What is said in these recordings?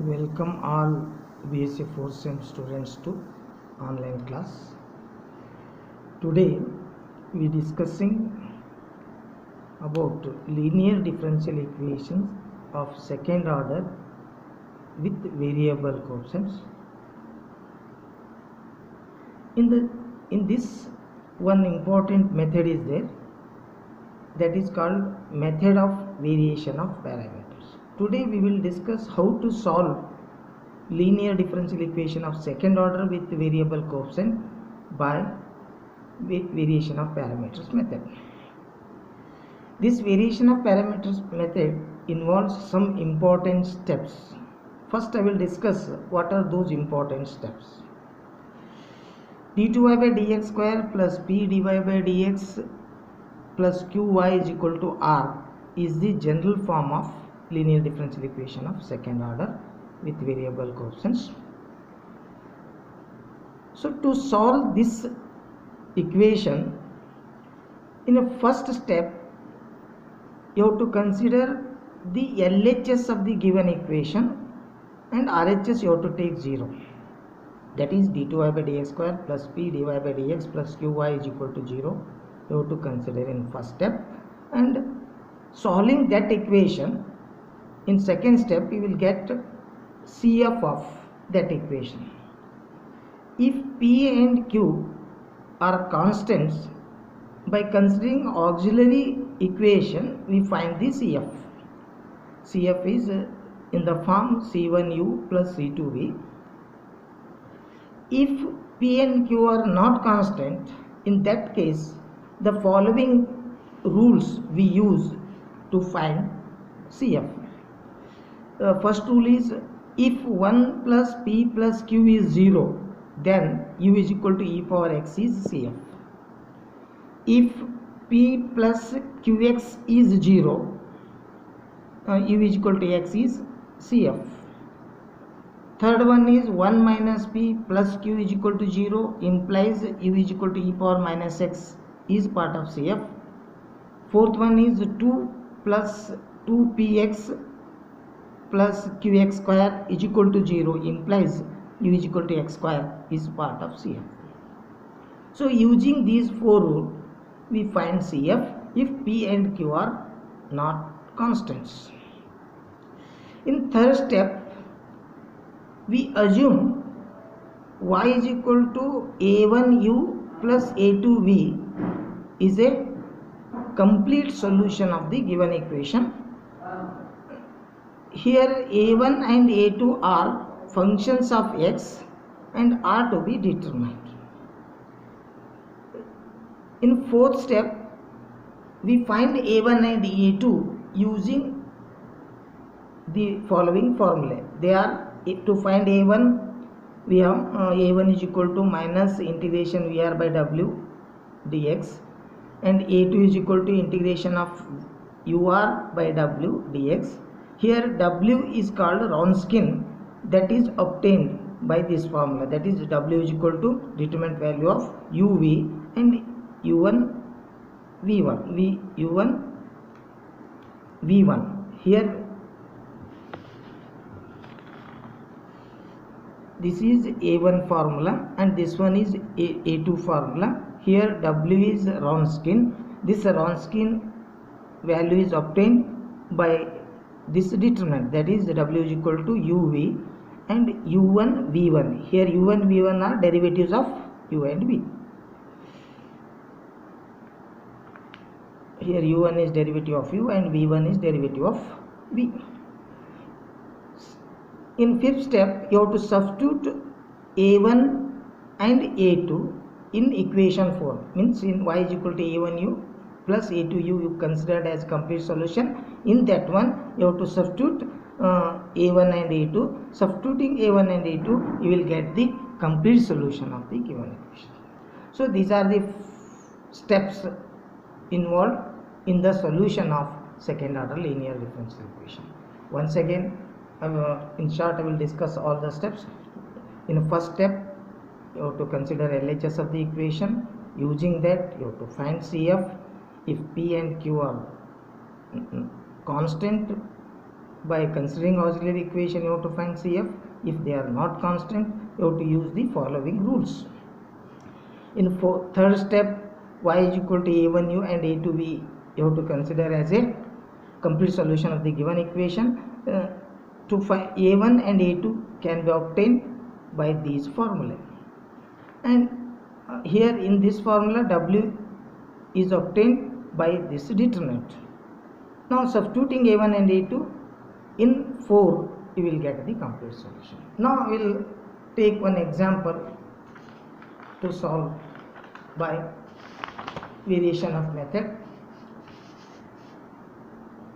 Welcome all BSc 4th Sem students to online class. Today we discussing about linear differential equations of second order with variable coefficients. In this one important method is there, that is called method of variation of parameters. Today we will discuss how to solve linear differential equation of second order with variable coefficient by variation of parameters method. This variation of parameters method involves some important steps. First I will discuss what are those important steps. d2y by dx square plus p dy by dx plus qy is equal to r is the general form of linear differential equation of second order with variable coefficients. So to solve this equation, in a first step you have to consider the LHS of the given equation and RHS you have to take 0. That is d2y by dx square plus p dy by dx plus qy is equal to 0. You have to consider in first step, and solving that equation in second step you will get CF of that equation. If P and Q are constants, by considering auxiliary equation we find the CF. CF is in the form C1U plus C2V. If P and Q are not constant, in that case the following rules we use to find CF. First rule is, if 1 plus p plus q is 0, then u is equal to e power x is CF. If p plus qx is 0, u is equal to x is CF. Third one is 1 minus p plus q is equal to 0 implies u is equal to e power minus x is part of CF. Fourth one is 2 plus 2px plus qx square is equal to 0 implies u is equal to x square is part of CF. So using these four rules we find CF if p and q are not constants. In third step we assume y is equal to a1u plus a2v is a complete solution of the given equation. Here a1 and a2 are functions of x and are to be determined. In fourth step we find a1 and a2 using the following formula. They are, to find a1 we have a1 is equal to minus integration vr by w dx, and a2 is equal to integration of ur by w dx. Here w is called Wronskian, that is obtained by this formula, that is w is equal to determinant value of uv and u1 v1. Here this is a1 formula and this one is a2 formula. Here w is Wronskian. This Wronskian value is obtained by this determinant, that is w is equal to uv and u1 v1. Here u1 v1 are derivatives of u and v. Here u1 is derivative of u and v1 is derivative of v. In fifth step you have to substitute a1 and a2 in equation form, means in y is equal to a1u plus a2u you considered as complete solution. In that one you have to substitute a1 and a2. Substituting a1 and a2 you will get the complete solution of the given equation. So these are the steps involved in the solution of second order linear differential equation. Once again, in short I will discuss all the steps. In the first step you have to consider LHS of the equation. Using that you have to find CF. If p and q are constant, by considering auxiliary equation you have to find CF. If they are not constant, you have to use the following rules. In third step, y is equal to a1u and a2v you have to consider as a complete solution of the given equation. To find a1 and a2 can be obtained by these formulae, and here in this formula w is obtained by this determinant. Now substituting a1 and a2 in 4, you will get the complete solution. Now we will take one example to solve by variation of method.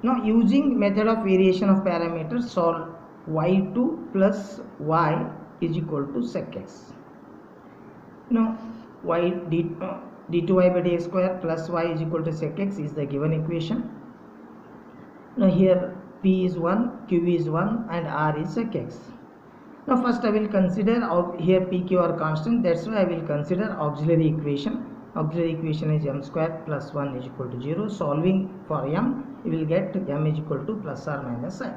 Now using method of variation of parameters, solve y2 plus y is equal to sec x. Now y d2y by dx square plus y is equal to sec x is the given equation. Now here p is 1, q is 1 and r is sec x. Now first I will consider, here p, q are constant, that's why I will consider auxiliary equation. Auxiliary equation is m square plus 1 is equal to 0. Solving for m, you will get m is equal to plus or minus I.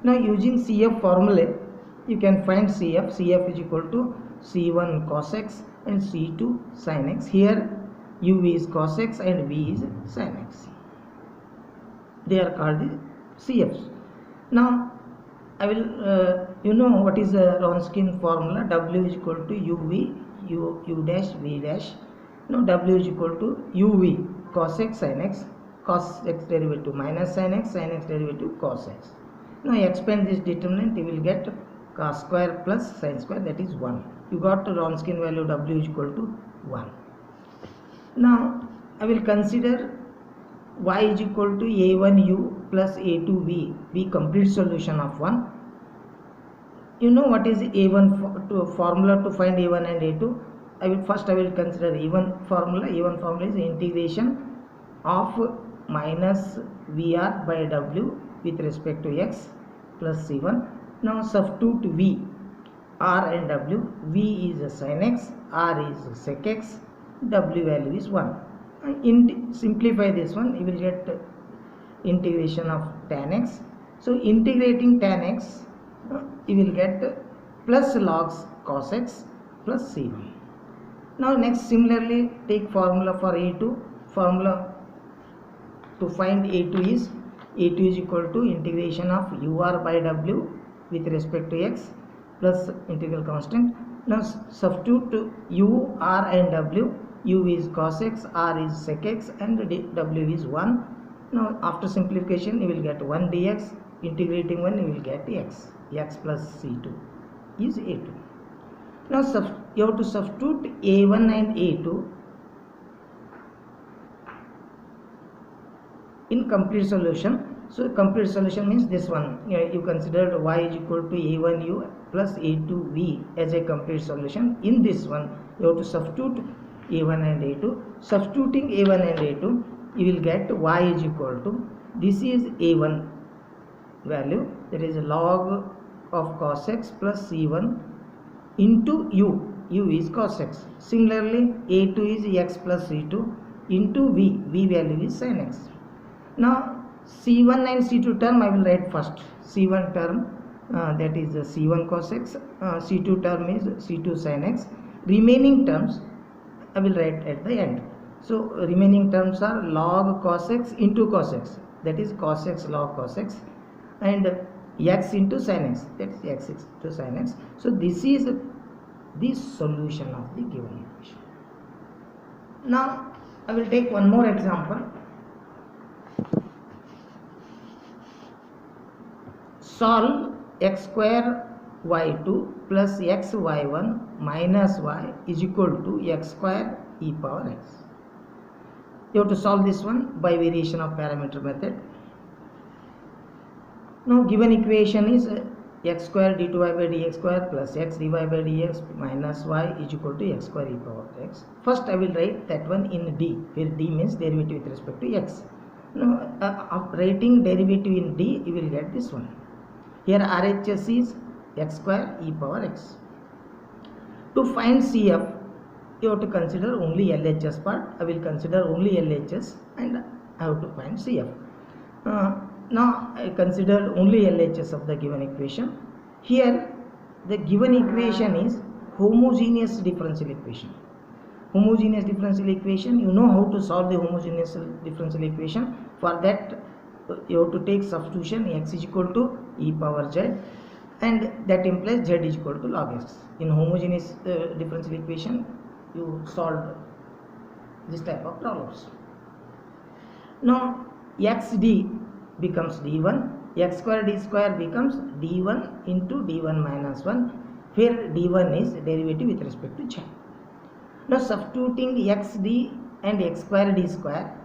Now using CF formula, you can find CF. CF is equal to C1 cos x and C2 sin x. Here u is cos x and v is sin x. They are called the CFs. Now I will you know what is the Wronskian formula. W is equal to uv u dash v dash. Now w is equal to uv cos x sin x, cos x derivative minus sin x derivative cos x. Now expand this determinant, you will get cos square plus sin square, that is 1. You got the Wronskian value w is equal to 1. Now I will consider y is equal to a1u plus a2v, be complete solution of 1. You know what is a1 formula to find a1 and a2. I will consider a1 formula. A1 formula is integration of minus vr by w with respect to x plus c1. Now substitute v, r and w. V is sin x, r is sec x, w value is 1. Simplify this one, you will get integration of tan x. So integrating tan x, you will get plus logs cos x plus c1. Now next, similarly take formula for a2. Formula to find a2 is equal to integration of ur by w with respect to x plus integral constant. Now substitute u, r and w. U is cos x, r is sec x and w is 1. Now after simplification you will get 1 dx, integrating 1 you will get x plus c2 is a2. Now you have to substitute a1 and a2 in complete solution. So complete solution means this one, you considered y is equal to a1u plus a2v as a complete solution. In this one you have to substitute a1 and a2. Substituting a1 and a2, you will get y is equal to, this is a1 value, that is log of cos x plus c1 into u is cos x. Similarly a2 is x plus c2 into v value is sin x. Now c1 and c2 term I will write first. C1 term that is c1 cos x, c2 term is c2 sin x. Remaining terms I will write at the end. So remaining terms are log cos x into cos x, that is cos x log cos x, and x into sin x, that is x into sin x. So this is the solution of the given equation. Now I will take one more example. Solve x square y2 plus x y1 minus y is equal to x square e power x. You have to solve this one by variation of parameter method. Now given equation is x square d2y by dx square plus x dy by dx minus y is equal to x square e power x. First I will write that one in d, where d means derivative with respect to x. Now after writing derivative in d, you will get this one. Here RHS is x square e power x. To find CF, you have to consider only LHS part. I will consider only LHS and I have to find CF. Now I considered only LHS of the given equation. Here the given equation is homogeneous differential equation. Homogeneous differential equation, you know how to solve the homogeneous differential equation. For that you have to take substitution x is equal to e power z, and that implies z is equal to log x. In homogeneous differential equation you solve this type of problems. Now xd becomes d1, x square d square becomes d1 into d1 minus 1, where d1 is derivative with respect to z. Now substituting xd and x square d square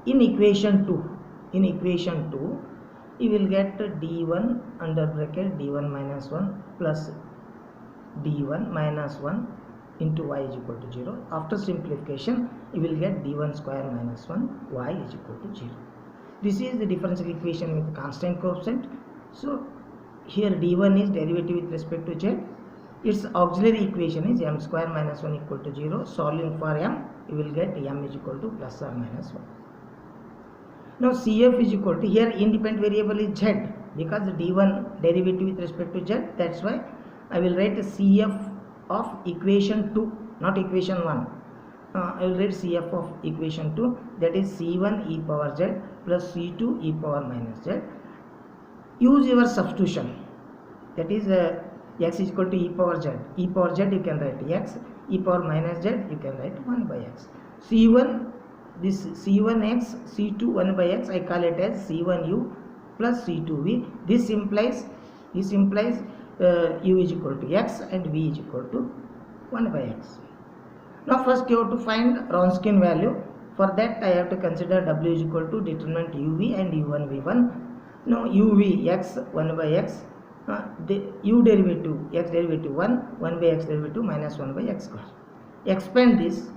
in equation 2, you will get d1 under bracket d1 minus 1 plus d1 minus 1 into y is equal to 0. After simplification you will get d1 square minus 1 y is equal to 0. This is the differential equation with constant coefficient. So here d1 is derivative with respect to z. Its auxiliary equation is m square minus 1 equal to 0. Solving for m, you will get m is equal to plus or minus 1. Now CF is equal to, here independent variable is z, because d1 derivative with respect to z, that's why I will write CF of equation 2, not equation 1. I will write CF of equation 2, that is C1 e power z plus C2 e power minus z. Use your substitution, that is x is equal to e power z. E power z you can write x, e power minus z you can write 1 by x. C1, this C1x, C2 1 by x, I call it as C1u plus C2v. This implies u is equal to x and v is equal to 1 by x. Now first you have to find Wronskian value. For that I have to consider w is equal to determinant uv and u1 v1. Now uv x 1 by x, u derivative x derivative 1 by x derivative minus 1 by x square. Expand this,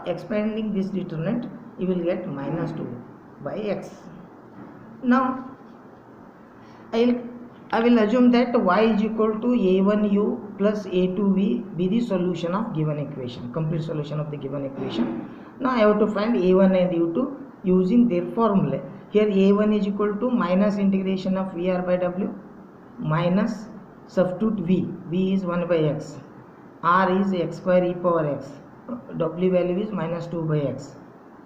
expanding this determinant, you will get minus 2 by x. Now I will assume that y is equal to a1u plus a2v be the solution of given equation, complete solution of the given equation. Now I have to find a1 and u2 using their formula. Here a1 is equal to minus integration of vr by w minus substitute v is 1 by x, r is x square e power x, w value is minus 2 by x.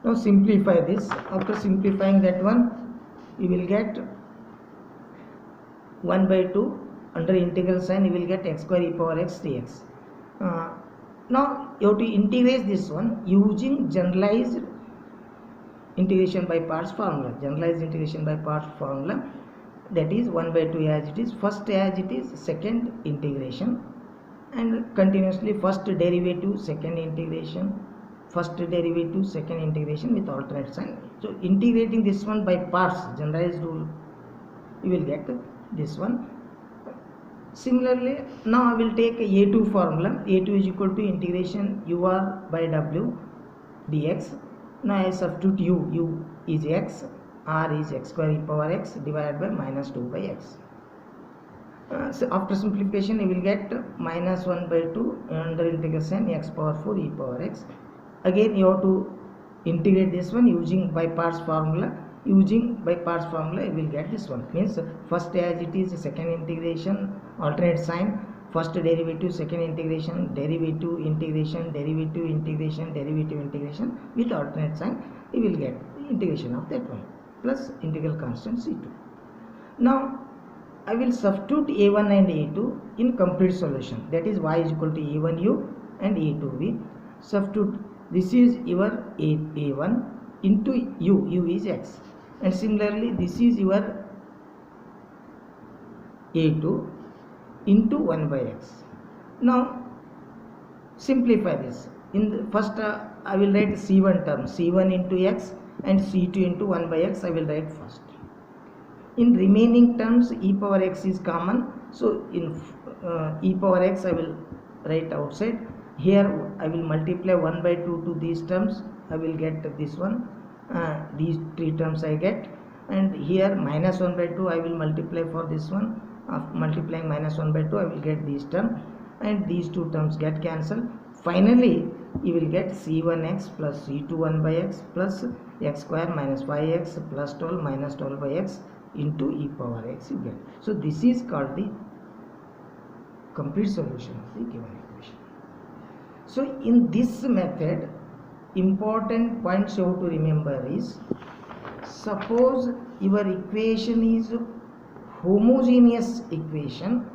Now simplify this. After simplifying that one, you will get 1 by 2 under integral sign, you will get x square e power x dx. Now you have to integrate this one using generalized integration by parts formula. Generalized integration by parts formula, that is 1 by 2 as it is, first as it is, second integration, and continuously first derivative, second integration, first derivative, second integration with alternate sign. So integrating this one by parts, generalized rule, you will get this one. Similarly, now I will take a a2 formula. a2 is equal to integration ur by w dx. Now I substitute u is x, r is x square e power x divided by minus 2 by x. So after simplification you will get minus 1 by 2 under integration x power 4 e power x. Again you have to integrate this one using by parts formula. Using by parts formula you will get this one, means first as it is, second integration, alternate sign, first derivative, second integration, derivative integration, derivative integration, derivative integration with alternate sign, you will get the integration of that one plus integral constant c2. Now I will substitute a1 and a2 in complete solution, that is y is equal to a1u and a2v. Substitute, this is your a1 into u is x, and similarly this is your a2 into 1 by x. Now simplify this. In the first I will write c1 term, c1 into x and c2 into 1 by x I will write first. In remaining terms e power x is common, so in e power x I will write outside. Here I will multiply 1 by 2 to these terms, I will get this one, these three terms I get, and here minus 1 by 2 I will multiply for this one. After multiplying minus 1 by 2 I will get this term, and these two terms get cancelled. Finally you will get c1x plus c2 1 by x plus x square minus 5x plus 12 minus 12 by x into e power x you get. So this is called the complete solution of the given equation. So in this method, important points you have to remember is, suppose your equation is homogeneous equation,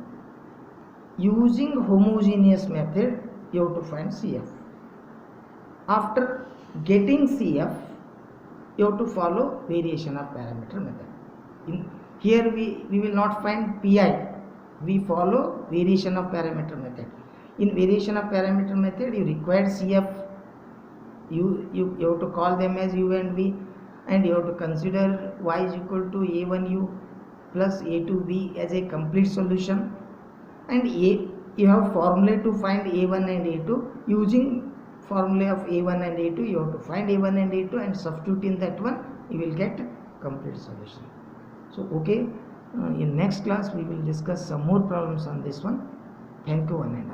using homogeneous method you have to find CF. After getting CF, you have to follow variation of parameter method. Here we will not find PI, we follow variation of parameter method. In variation of parameter method, you require CF, you have to call them as u and v, and you have to consider y is equal to a1u plus a2b as a complete solution, and you have formula to find a1 and a2. Using formula of a1 and a2, you have to find a1 and a2 and substitute in that one, you will get complete solution. So okay, in next class we will discuss some more problems on this one. Thank you, and